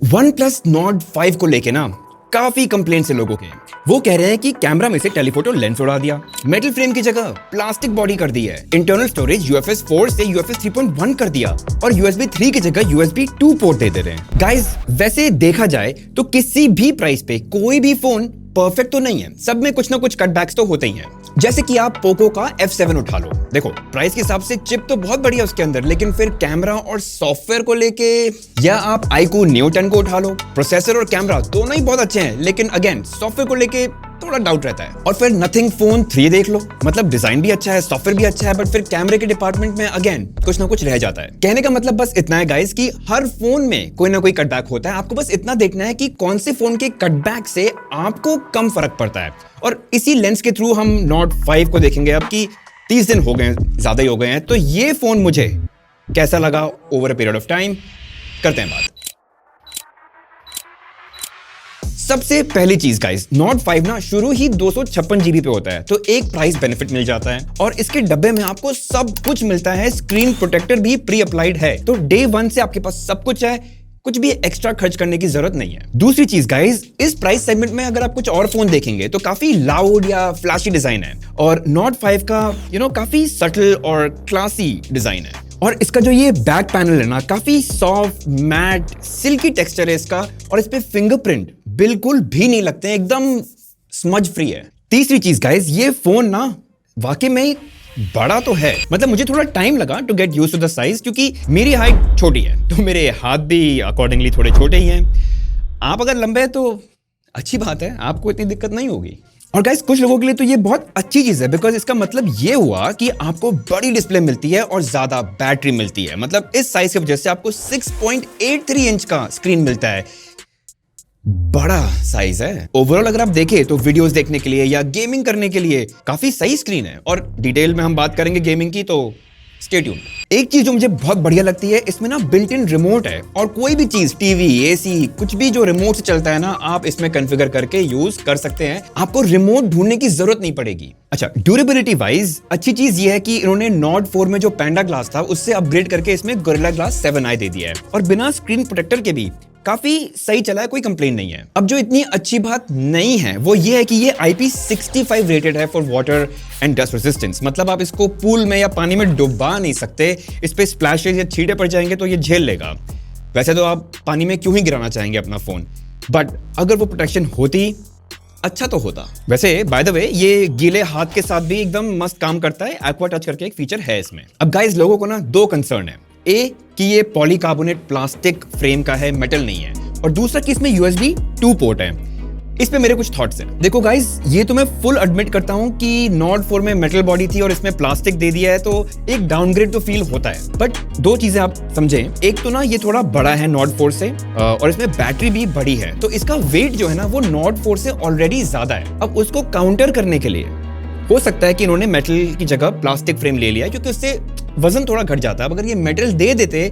One plus not 5 को लेके ना काफी कंप्लेंट्स है लोगों के। वो कह रहे हैं कि कैमरा में से टेलीफोटो लेंस उड़ा दिया, मेटल फ्रेम की जगह प्लास्टिक बॉडी कर दी है, इंटरनल स्टोरेज UFS 4 से UFS 3.1 कर दिया और USB 3 की जगह USB 2 पोर्ट दे रहे हैं। गाइस, वैसे देखा जाए तो किसी भी प्राइस पे कोई भी फोन परफेक्ट तो नहीं है, सब में कुछ ना कुछ कटबैक्स तो होते ही हैं। जैसे कि आप पोको का F7 उठा लो, देखो प्राइस के हिसाब से चिप तो बहुत बढ़िया उसके अंदर, लेकिन फिर कैमरा और सॉफ्टवेयर को लेके, या आप iQOO Neo 10 को उठा लो, प्रोसेसर और कैमरा दोनों ही बहुत अच्छे हैं, लेकिन अगेन सॉफ्टवेयर को लेके थोड़ा डाउट रहता है। और फिर नथिंग फोन 3 देख लो, मतलब डिजाइन भी अच्छा है, सॉफ्टवेयर भी अच्छा है, बट फिर कैमरे के डिपार्टमेंट में अगेन कुछ ना कुछ रह जाता है। कहने का मतलब बस इतना है गाइस कि हर फोन में कोई ना कोई कटबैक होता है, आपको बस इतना देखना है कि कौन से फोन के कटबैक से आपको कम फर्क पड़ता है। और इसी लेंस के थ्रू हम नॉट 5 को देखेंगे अब कि 30 दिन हो गए, ज्यादा ही हो गए हैं, तो ये फोन मुझे कैसा लगा over a period of time, करते हैं बात। सबसे पहली चीज गाइस, नॉट 5 ना शुरू ही 256 GB पे होता है, तो एक प्राइस बेनिफिट मिल जाता है और इसके डब्बे में आपको सब कुछ मिलता है, स्क्रीन प्रोटेक्टर भी प्री अप्लाइड है, तो डे 1 से आपके पास सब कुछ है, कुछ भी एक्स्ट्रा खर्च करने की जरूरत नहीं है। दूसरी चीज गाइस, इस प्राइस सेगमेंट में अगर आप कुछ और फोन देखेंगे तो काफी लाउड या फ्लैशी डिजाइन है, और नॉट 5 का काफी सटल और क्लासी डिजाइन है। और इसका जो ये बैक पैनल है ना, काफी सॉफ्ट मैट सिल्की टेक्सचर है इसका, और इस पे फिंगरप्रिंट बिल्कुल भी नहीं लगते हैं, एकदम स्मज फ्री है। तीसरी चीज गाइस, ये फोन ना वाकई में बड़ा तो है, मतलब मुझे थोड़ा टाइम लगा to get used to the size, क्योंकि मेरी हाइट छोटी है तो मेरे हाथ भी अकॉर्डिंगली थोड़े छोटे ही हैं। आप अगर लंबे हैं तो अच्छी बात है, आपको इतनी दिक्कत नहीं होगी। और गाइस, कुछ लोगों के लिए तो ये बहुत अच्छी चीज है, बिकॉज इसका मतलब ये हुआ कि आपको बड़ी डिस्प्ले मिलती है और ज्यादा बैटरी मिलती है। मतलब इस साइज की वजह से आपको 6.83 इंच का स्क्रीन मिलता है, बड़ा साइज है। ओवरऑल अगर आप देखें तो वीडियोस देखने के लिए या गेमिंग करने के लिए काफी सही स्क्रीन है, और डिटेल में हम बात करेंगे गेमिंग की, तो स्टे ट्यून। एक चीज जो मुझे बहुत बढ़िया लगती है, इसमें ना बिल्ट इन रिमोट है, और कोई भी चीज टीवी AC कुछ भी जो रिमोट से चलता है ना, आप इसमें कॉन्फ़िगर करके यूज कर सकते हैं, आपको रिमोट ढूंढने की जरूरत नहीं पड़ेगी। अच्छा, ड्यूरेबिलिटी वाइज अच्छी चीज ये है कि इन्होंने नॉट 4 में जो पैंडा ग्लास था उससे अपग्रेड करके इसमें गोरिल्ला ग्लास 7i दे दिया है, और बिना स्क्रीन प्रोटेक्टर के भी काफी सही चला है, कोई कंप्लेन नहीं है। अब जो इतनी अच्छी बात नहीं है वो ये है कि ये IP65 रेटेड है for water and dust resistance, मतलब आप इसको पूल में या पानी में डुबा नहीं सकते, इस पे स्प्लैशेस या छींटे पड़ जाएंगे तो ये झेल लेगा। वैसे तो आप पानी में क्यों ही गिराना चाहेंगे अपना फोन, बट अगर वो प्रोटेक्शन होती अच्छा तो होता। वैसे बाय द वे, ये गीले हाथ के साथ भी एकदम मस्त काम करता है, एक्वा टच करके एक फीचर है इसमें। अब गाइस, लोगों को ना दो कंसर्न है, ए कि ये पॉलीकार्बोनेट प्लास्टिक फ्रेम का है, मेटल नहीं है, और दूसरा कि इसमें USB 2 पोर्ट है। इस पे मेरे कुछ थॉट्स हैं। देखो गाइस, ये तो मैं फुल एडमिट करता हूं कि नॉट 4 में मेटल बॉडी थी और इसमें प्लास्टिक दे दिया है, तो एक डाउनग्रेड तो फील होता है, बट दो चीजें आप समझें, एक तो ना ये थोड़ा बड़ा है नॉट 4 से, और इसमें बैटरी भी बड़ी है, तो इसका वेट जो है ना वो नॉट 4 से ऑलरेडी ज्यादा है। अब उसको काउंटर करने के लिए हो सकता है कि इन्होंने मेटल की जगह प्लास्टिक फ्रेम ले लिया, क्योंकि उससे वजन थोड़ा घट जाता है। अगर ये मेटल दे देते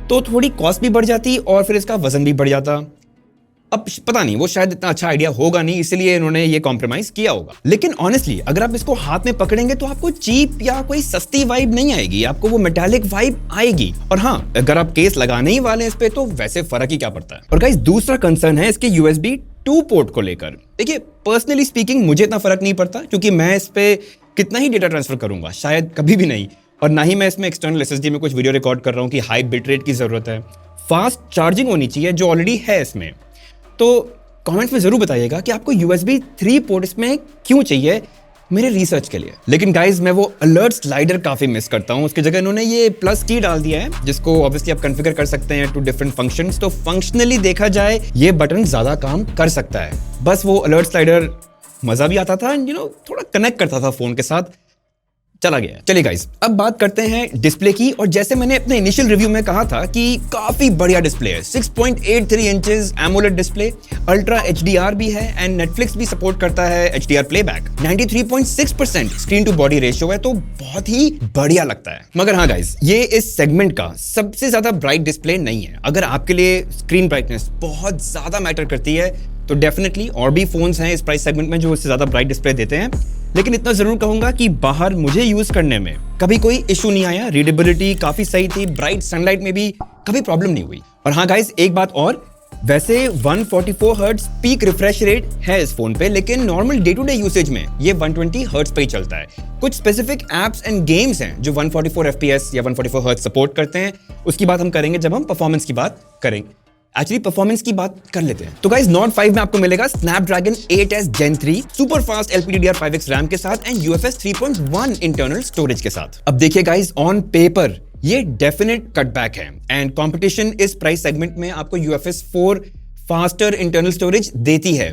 तो थोड़ी कॉस्ट भी बढ़ जाती और फिर इसका वजन भी बढ़ जाता। अब पता नहीं, वो शायद इतना अच्छा आइडिया होगा नहीं, इसलिए इन्होंने ये कॉम्प्रोमाइज किया होगा। लेकिन ऑनेस्टली अगर आप इसको हाथ में पकड़ेंगे तो आपको चीप या कोई सस्ती वाइब नहीं आएगी, आपको वो मेटालिक वाइब आएगी। और हाँ, अगर आप केस लगाने ही वाले इस पे तो वैसे फर्क ही क्या पड़ता है। और गाइस, दूसरा कंसर्न है इसके USB 2 पोर्ट को लेकर। देखिए, पर्सनली स्पीकिंग मुझे इतना फर्क नहीं पड़ता, क्योंकि मैं इस पे कितना ही डेटा ट्रांसफर करूंगा, शायद कभी भी नहीं, और ना ही मैं इसमें एक्सटर्नल SSD में कुछ वीडियो रिकॉर्ड कर रहा हूँ कि हाई बिट रेट की जरूरत है। फास्ट चार्जिंग होनी चाहिए जो ऑलरेडी है इसमें। तो कमेंट्स में जरूर बताइएगा कि आपको USB 3 पोर्ट इसमें क्यों चाहिए मेरे रिसर्च के लिए। लेकिन गाइज, मैं वो अलर्ट स्लाइडर काफी मिस करता हूँ, उसकी जगह इन्होंने ये प्लस की डाल दिया है, जिसको ऑब्वियसली आप कॉन्फ़िगर कर सकते हैं टू डिफरेंट फंक्शंस। तो फंक्शनली देखा जाए ये बटन ज्यादा काम कर सकता है, बस वो अलर्ट स्लाइडर मजा भी आता था, थोड़ा कनेक्ट करता था फोन के साथ, चला गया। चलिए गाइस, अब बात करते हैं डिस्प्ले की, और जैसे मैंने अपने इनिशियल रिव्यू में कहा था कि काफी बढ़िया डिस्प्ले है, 6.83 inches AMOLED display, ultra HDR भी है, एंड नेटफ्लिक्स भी सपोर्ट करता है HDR playback, 93.6% screen to body ratio है, तो बहुत ही बढ़िया लगता है। मगर हाँ गाइस, ये इस सेगमेंट का सबसे ज्यादा ब्राइट डिस्प्ले नहीं है। अगर आपके लिए स्क्रीन ब्राइटनेस बहुत ज्यादा मैटर करती है तो डेफिनेटली और भी फोन्स हैं इस प्राइस सेगमेंट में जो इससे ज्यादा ब्राइट डिस्प्ले देते हैं, लेकिन इतना जरूर कहूंगा कि बाहर मुझे यूज करने में कभी कोई इशू नहीं आया, रीडेबिलिटी काफी सही थी, ब्राइट सनलाइट में भी कभी प्रॉब्लम नहीं हुई। और हाँ गाइस, एक बात और, वैसे 144 हर्ट्ज पीक रिफ्रेश रेट है इस फोन पे, लेकिन normal day to day usage में ये 120 हर्ट्ज पे ही चलता है। कुछ स्पेसिफिक एप्स एंड गेम्स हैं जो 144 FPS या 144 हर्ट्ज सपोर्ट करते हैं, उसकी बात हम करेंगे जब हम परफॉर्मेंस की बात करेंगे। एक्चुअली परफॉर्मेंस की बात कर लेते हैं। तो गाइस Nord 5 में आपको मिलेगा Snapdragon 8s Gen 3 super fast LPDDR5X RAM के साथ एंड UFS 3.1 इंटरनल स्टोरेज के साथ। अब देखिए गाइस, ऑन पेपर ये डेफिनेट कटबैक है एंड कंपटीशन इस प्राइस सेगमेंट में आपको UFS 4 फास्टर इंटरनल स्टोरेज देती है,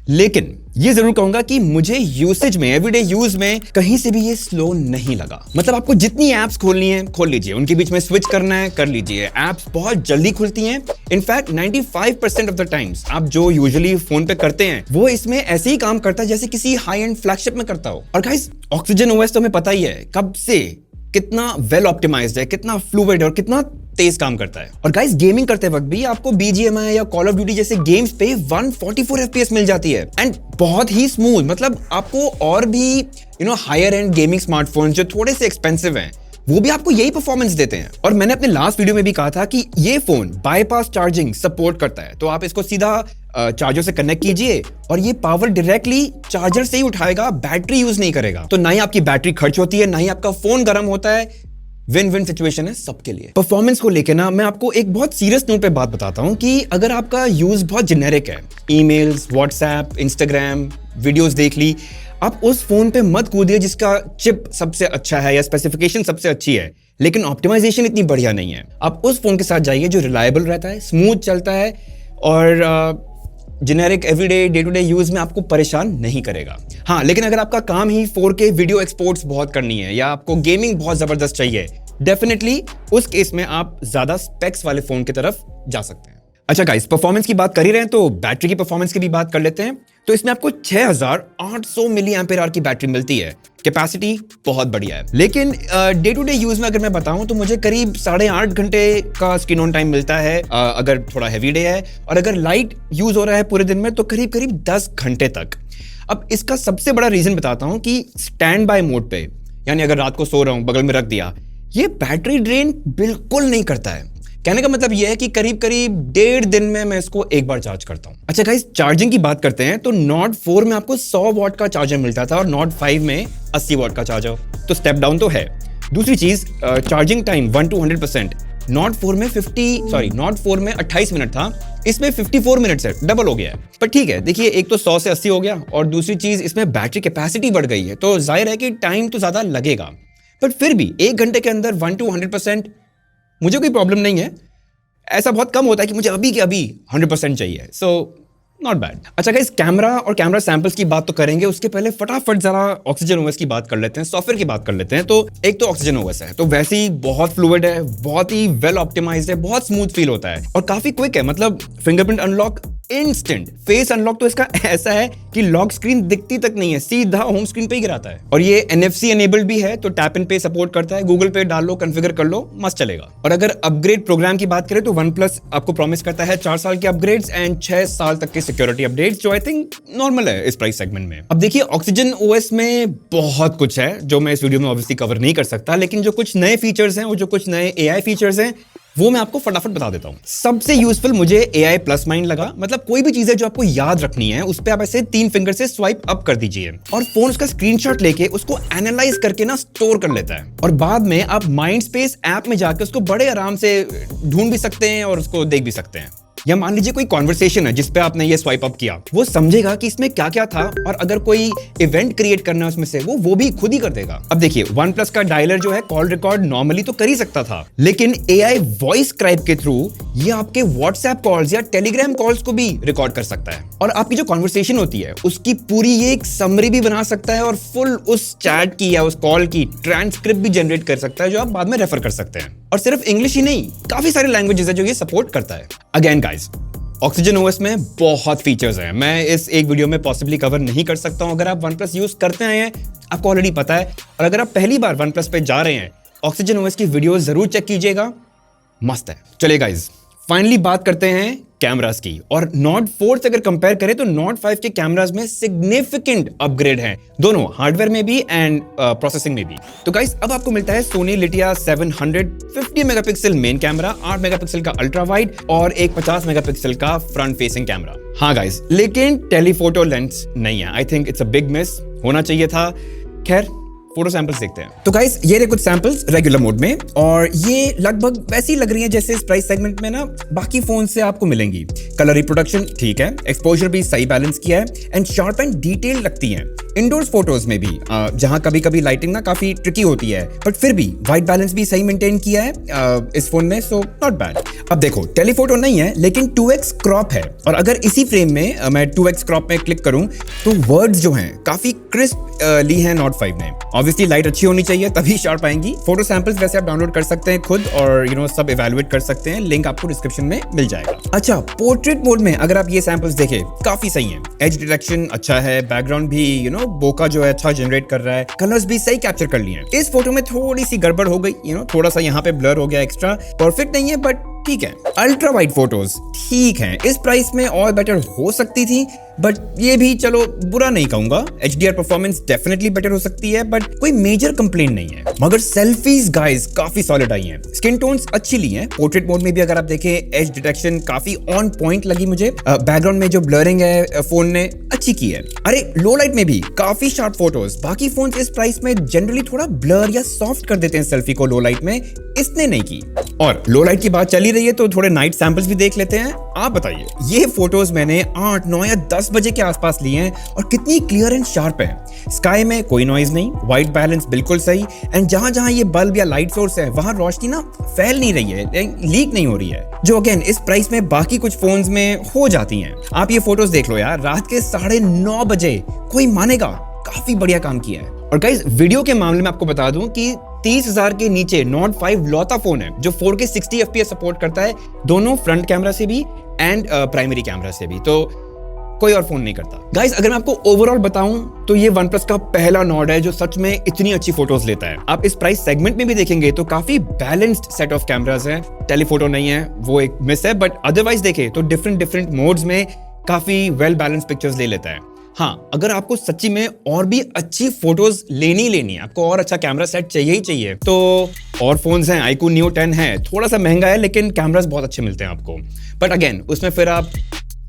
लेकिन ये जरूर कहूंगा कि मुझे यूसेज में, एवरीडे यूज में कहीं से भी ये स्लो नहीं लगा। मतलब आपको जितनी एप्स खोलनी है खोल लीजिए, उनके बीच में स्विच करना है कर लीजिए, एप्स बहुत जल्दी खुलती हैं। इनफैक्ट 95% ऑफ द टाइम्स आप जो यूजुअली फोन पे करते हैं वो इसमें ऐसे ही काम करता है जैसे किसी हाई एंड फ्लैगशिप में करता हो। और गाइस Oxygen OS तो हमें पता ही है कब से कितना वेल ऑप्टिमाइज्ड है, कितना फ्लूइड और कितना तेज काम करता है। और गाइस गेमिंग करते वक्त भी आपको BGMI या कॉल ऑफ ड्यूटी जैसे गेम्स पे 144 FPS मिल जाती है एंड बहुत ही स्मूथ। मतलब आपको और भी हायर एंड गेमिंग स्मार्टफोन्स जो थोड़े से एक्सपेंसिव हैं वो भी आपको यही परफॉर्मेंस देते हैं। और मैंने अपने लास्ट वीडियो में भी कहा था कि ये फोन बाईपास चार्जिंग सपोर्ट करता है, तो आप इसको सीधा चार्जर से कनेक्ट कीजिए और ये पावर डायरेक्टली चार्जर से ही उठाएगा, बैटरी यूज नहीं करेगा। तो ना ही आपकी बैटरी खर्च होती है, ना ही आपका फोन गर्म होता है। विन विन सिचुएशन है सबके लिए। परफॉर्मेंस को लेके ना मैं आपको एक बहुत सीरियस नोट पे बात बताता हूं कि अगर आपका यूज बहुत जेनेरिक है, ईमेल्स, व्हाट्सएप, इंस्टाग्राम, वीडियोस देख ली, आप उस फोन पे मत कूदिए जिसका चिप सबसे अच्छा है या स्पेसिफिकेशन सबसे अच्छी है लेकिन ऑप्टिमाइजेशन इतनी बढ़िया नहीं है। आप उस फोन के साथ जाइए जो रिलायबल रहता है, स्मूथ चलता है और generic everyday day to day use में आपको परेशान नहीं करेगा। हाँ, लेकिन अगर आपका काम ही 4K वीडियो एक्सपोर्ट्स बहुत करनी है या आपको गेमिंग बहुत जबरदस्त चाहिए, डेफिनेटली उस केस में आप ज्यादा स्पेक्स वाले फोन की तरफ जा सकते हैं। अच्छा गाइस, परफॉर्मेंस की बात कर ही रहे हैं तो बैटरी की परफॉर्मेंस की भी बात कर लेते हैं। तो इसमें आपको 6800 mAh की बैटरी मिलती है, कैपेसिटी बहुत बढ़िया है। लेकिन डे टू डे यूज में अगर मैं बताऊं तो मुझे करीब 8.5 घंटे का स्क्रीन ऑन टाइम मिलता है अगर थोड़ा हैवी डे है, और अगर लाइट यूज हो रहा है पूरे दिन में तो करीब करीब 10 घंटे तक। अब इसका सबसे बड़ा रीजन बताता हूं कि स्टैंड बाय मोड पे, यानी अगर रात को सो रहा हूं बगल में रख दिया, ये बैटरी ड्रेन बिल्कुल नहीं करता है। कहने का मतलब यह है कि करीब करीब 1.5 दिन में मैं इसको एक बार चार्ज करता हूं। अच्छा गाइस, चार्जिंग की बात करते हैं तो Nord 4 में आपको 100 वॉट का चार्जर मिलता था और Nord 5 में 80 वॉट का चार्जर, तो स्टेप डाउन तो है। दूसरी चीज, चार्जिंग टाइम 1 to 100%। Nord 4 में 28 मिनट था, इसमें 54 मिनट है, डबल हो गया है। पर ठीक है, देखिए एक तो 100 से 80 हो गया और दूसरी चीज इसमें बैटरी कैपेसिटी बढ़ गई है, तो जाहिर है कि टाइम तो ज्यादा लगेगा। बट फिर भी 1 घंटे के अंदर 1 to 100% मुझे कोई प्रॉब्लम नहीं है। ऐसा बहुत कम होता है कि मुझे अभी के अभी 100% चाहिए, सो नॉट बैड। अच्छा गाइस, कैमरा और कैमरा सैंपल्स की बात तो करेंगे, उसके पहले फटाफट जरा Oxygen OS की बात कर लेते हैं, सॉफ्टवेयर की बात कर लेते हैं। तो एक तो Oxygen OS है, तो वैसे ही बहुत फ्लूइड है, बहुत ही वेल ऑप्टिमाइज्ड है, बहुत स्मूथ फील होता है और काफी क्विक है। मतलब fingerprint unlock instant, face unlock तो इसका ऐसा है कि लॉक स्क्रीन दिखती तक नहीं है, सीधा होम स्क्रीन पे ही गिराता है। और ये NFC एनेबल्ड भी है, तो टैप एंड पे सपोर्ट करता है, गूगल पे डाल लो, कॉन्फ़िगर कर लो, मस्त चलेगा। और अगर अपग्रेड प्रोग्राम की बात करें तो OnePlus आपको प्रॉमिस करता है 4 साल के अपग्रेड्स एंड 6 साल तक के सिक्योरिटी अपडेट्स, जो आई थिंक नॉर्मल है इस प्राइस सेगमेंट में। अब देखिए Oxygen OS में बहुत कुछ है जो मैं इस वीडियो में ऑब्वियसली कवर नहीं कर सकता, लेकिन जो कुछ नए फीचर्स हैं और जो कुछ नए AI फीचर्स हैं वो मैं आपको फटाफट बता देता हूं। सबसे यूजफुल मुझे AI प्लस माइंड लगा। मतलब कोई भी चीज है जो आपको याद रखनी है उस पे आप ऐसे 3 फिंगर से स्वाइप अप कर दीजिए और फोन उसका स्क्रीनशॉट लेके उसको एनालाइज करके ना स्टोर कर लेता है, और बाद में आप माइंड स्पेस ऐप में जाकर उसको बड़े आराम से ढूंढ भी सकते हैं और उसको देख भी सकते हैं। या मान लीजिए कोई कॉन्वर्सेशन है जिसपे आपने ये स्वाइप अप किया, वो समझेगा कि इसमें क्या क्या था, और अगर कोई इवेंट क्रिएट करना है उसमें से वो भी खुद ही कर देगा। अब देखिए OnePlus का डायलर जो है कॉल रिकॉर्ड नॉर्मली तो कर ही सकता था, लेकिन AI वॉइस स्क्राइब के थ्रू ये आपके व्हाट्सएप कॉल्स या टेलीग्राम कॉल्स को भी रिकॉर्ड कर सकता है, और आपकी जो कॉन्वर्सेशन होती है उसकी पूरी ये एक समरी भी बना सकता है, और फुल उस चैट की या उस कॉल की ट्रांसक्रिप्ट भी जनरेट कर सकता है जो आप बाद में रेफर कर सकते हैं। और सिर्फ इंग्लिश ही नहीं, काफी सारे लैंग्वेजेस है जो ये सपोर्ट करता है। अगेन गाइस, Oxygen OS में बहुत फीचर्स हैं, मैं इस एक वीडियो में पॉसिबली कवर नहीं कर सकता हूं। अगर आप OnePlus यूज करते हैं आपको ऑलरेडी पता है, और अगर आप पहली बार OnePlus पे जा रहे हैं Oxygen OS की वीडियो जरूर चेक कीजिएगा, मस्त है। चलिए गाइस, फाइनली बात करते हैं कैमरास की, और Nord 4 से अगर कंपेयर करें तो Nord 5 के कैमरास में सिग्निफिकेंट अपग्रेड है, दोनों हार्डवेयर में भी एंड प्रोसेसिंग में भी। तो गाइस अब आपको मिलता है Sony Litia 700 50 megapixel main camera, 8 megapixel का अल्ट्रा वाइड और एक 50 मेगापिक्सल का फ्रंट फेसिंग कैमरा। हाँ गाइस, लेकिन टेलीफोटो लेंस नहीं है। I think it's a big miss, होना चाहिए था। खैर फोटो सैंपल्स देखते हैं। तो गाइस ये रहे कुछ सैंपल्स रेगुलर मोड में, और ये लगभग वैसी लग रही है जैसे इस प्राइस सेगमेंट में ना बाकी फोन से आपको मिलेंगी। कलर रिप्रोडक्शन ठीक है, एक्सपोजर भी सही बैलेंस किया है एंड शार्प एंड डिटेल लगती है। इंडोर्स फोटोज में भी जहां कभी कभी लाइटिंग ना काफी ट्रिकी होती है, बट फिर भी व्हाइट बैलेंस भी सही मेंटेन किया है इस फोन ने, सो नॉट बैड। अब देखो टेलीफोटो नहीं है लेकिन 2x क्रॉप है, और अगर इसी फ्रेम में मैं 2x क्रॉप में क्लिक करूं तो वर्ड्स जो हैं काफी क्रिस्प ली हैं Nord 5 ने। ऑब्वियसली लाइट अच्छी होनी चाहिए तभी शार्प आएंगी। फोटो सैंपल्स वैसे आप डाउनलोड कर सकते हैं खुद, और सब इवैल्यूएट कर सकते हैं, लिंक आपको डिस्क्रिप्शन में मिल जाएगा। अच्छा, पोर्ट्रेट मोड में अगर आप ये सैंपल्स देखें काफी सही हैं। एज डिटेक्शन अच्छा है, बैकग्राउंड भी बोका जो है अच्छा जनरेट कर रहा है, कलर्स भी सही कैप्चर कर लिए हैं। इस फोटो में थोड़ी सी गड़बड़ हो गई, थोड़ा सा यहाँ पे ब्लर हो गया एक्स्ट्रा, परफेक्ट नहीं है बट ठीक है। अल्ट्रा वाइड फोटोज ठीक हैं, इस प्राइस में और बेटर हो सकती थी, बट ये भी चलो बुरा नहीं कहूंगा। HDR परफॉर्मेंस डेफिनेटली बेटर हो सकती है, बट कोई मेजर कंप्लेंट नहीं है। मगर सेल्फीज गाइस काफी सॉलिड आई हैं, स्किन टोन्स अच्छी ली हैं। पोर्ट्रेट मोड में भी अगर आप देखें एज डिटेक्शन काफी ऑन पॉइंट लगी मुझे। बैकग्राउंड में जो ब्लरिंग है फोन ने अच्छी की है। अरे लो लाइट में भी काफी शार्प फोटोज। बाकी फोन इस प्राइस में जनरली थोड़ा ब्लर या सॉफ्ट कर देते हैं सेल्फी को लो लाइट में, इसने नहीं की। और लो लाइट की बात चली रही है तो थोड़े नाइट सैंपल्स भी देख लेते हैं। आप बताइए, ये फोटोज मैंने 8, 9 या 10 बजे के आसपास लिए हैं और कितनी क्लियर एंड शार्प है। स्काई में कोई नॉइज नहीं, व्हाइट बैलेंस बिल्कुल सही, एंड जहां जहां ये बल्ब या लाइट सोर्स है वहां रोशनी ना फैल नहीं रही है, लीक नहीं हो रही है, जो अगेन इस प्राइस में बाकी कुछ फोन्स में हो जाती हैं। आप ये फोटोज देख लो यार, रात के 9:30 बजे, कोई मानेगा, काफी बढ़िया काम किया है। और गाइस वीडियो के मामले में आपको बता दूं कि 30,000 के नीचे Nord 5 लौता फोन है जो 4K 60 FPS सपोर्ट करता है, दोनों फ्रंट कैमरा से भी एंड प्राइमरी कैमरा से भी, तो कोई और फोन नहीं करता। गाइस अगर मैं आपको ओवरऑल बताऊं तो ये OnePlus का पहला नॉड है जो सच में इतनी अच्छी फोटोज लेता है। आप इस प्राइस सेगमेंट में भी देखेंगे तो काफी बैलेंस्ड सेट ऑफ कैमरास हैं। टेलीफोटो नहीं है, वो एक मिस है, बट अदरवाइज देखें तो डिफरेंट मोड्स में काफी वेल बैलेंस्ड पिक्चर्स ले लेता है। हाँ, अगर आपको सच्ची में और भी अच्छी फोटोज लेनी है, आपको और अच्छा कैमरा सेट चाहिए तो और फोन्स हैं, iQOO Neo 10 है, थोड़ा सा महंगा है लेकिन कैमरास बहुत अच्छे मिलते हैं आपको, बट अगेन उसमें फिर आप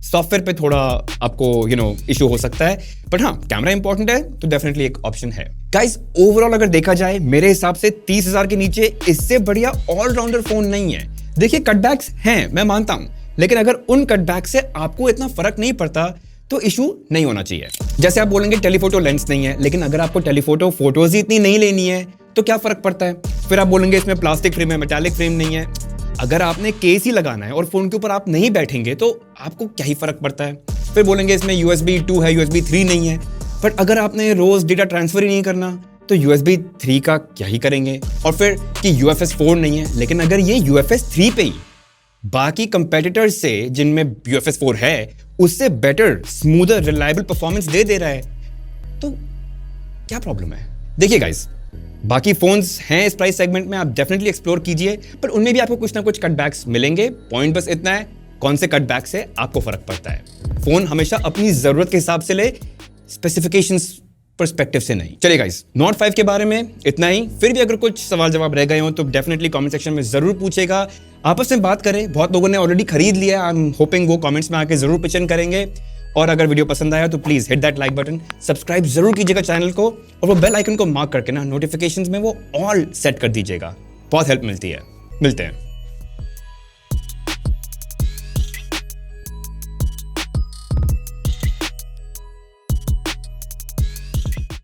सॉफ्टवेयर पे थोड़ा आपको इशू हो सकता है, बट हाँ कैमरा इंपॉर्टेंट है तो डेफिनेटली एक ऑप्शन है। गाइस ओवरऑल अगर देखा जाए मेरे हिसाब से 30,000 के नीचे इससे बढ़िया ऑलराउंडर फोन नहीं है। देखिए कटबैक्स हैं, मैं मानता हूं, लेकिन अगर उन कटबैक से आपको इतना फर्क नहीं पड़ता तो इशू नहीं होना चाहिए। जैसे आप बोलेंगे टेलीफोटो लेंस नहीं है, लेकिन अगर आपको टेलीफोटो फोटोज ही इतनी नहीं लेनी है तो क्या फर्क पड़ता है। फिर आप बोलेंगे इसमें प्लास्टिक फ्रेम है, मेटालिक फ्रेम नहीं है। अगर आपने केस ही लगाना है और फोन के ऊपर आप नहीं बैठेंगे तो आपको क्या ही फर्क पड़ता है। फिर बोलेंगे इसमें USB 2 है, USB 3 नहीं है, बट अगर आपने रोज डेटा ट्रांसफर ही नहीं करना तो USB 3 का क्या ही करेंगे। और फिर कि UFS 4 नहीं है, लेकिन अगर ये UFS 3 पे ही बाकी कंपेटिटर्स से जिनमें UFS 4 है उससे बेटर, स्मूदर, रिलायबल परफॉर्मेंस दे रहा है तो क्या प्रॉब्लम है। देखिए गाइस, बाकी फोन्स हैं इस प्राइस सेगमेंट में, आप डेफिनेटली एक्सप्लोर कीजिए, पर उनमें भी आपको कुछ ना कुछ कटबैक्स मिलेंगे। पॉइंट बस इतना है, कौन से कटबैक से आपको फर्क पड़ता है। फोन हमेशा अपनी जरूरत के हिसाब से ले, स्पेसिफिकेशंस पर्सपेक्टिव से नहीं। चलिए गाइस, Nord 5 के बारे में इतना ही। फिर भी अगर कुछ सवाल जवाब रह गए हो तो डेफिनेटली कमेंट सेक्शन में जरूर पूछेगा, आपस में बात करें। बहुत लोगों ने ऑलरेडी खरीद लिया, आई एम होपिंग वो कमेंट्स में आके जरूर पिच इन करेंगे। और अगर वीडियो पसंद आया तो please hit that like button, subscribe जरूर कीजिएगा चैनल को, और वो बेल आइकन को मार्क करके ना नोटिफिकेशंस में वो ऑल सेट कर दीजिएगा, बहुत हेल्प मिलती है। मिलते हैं।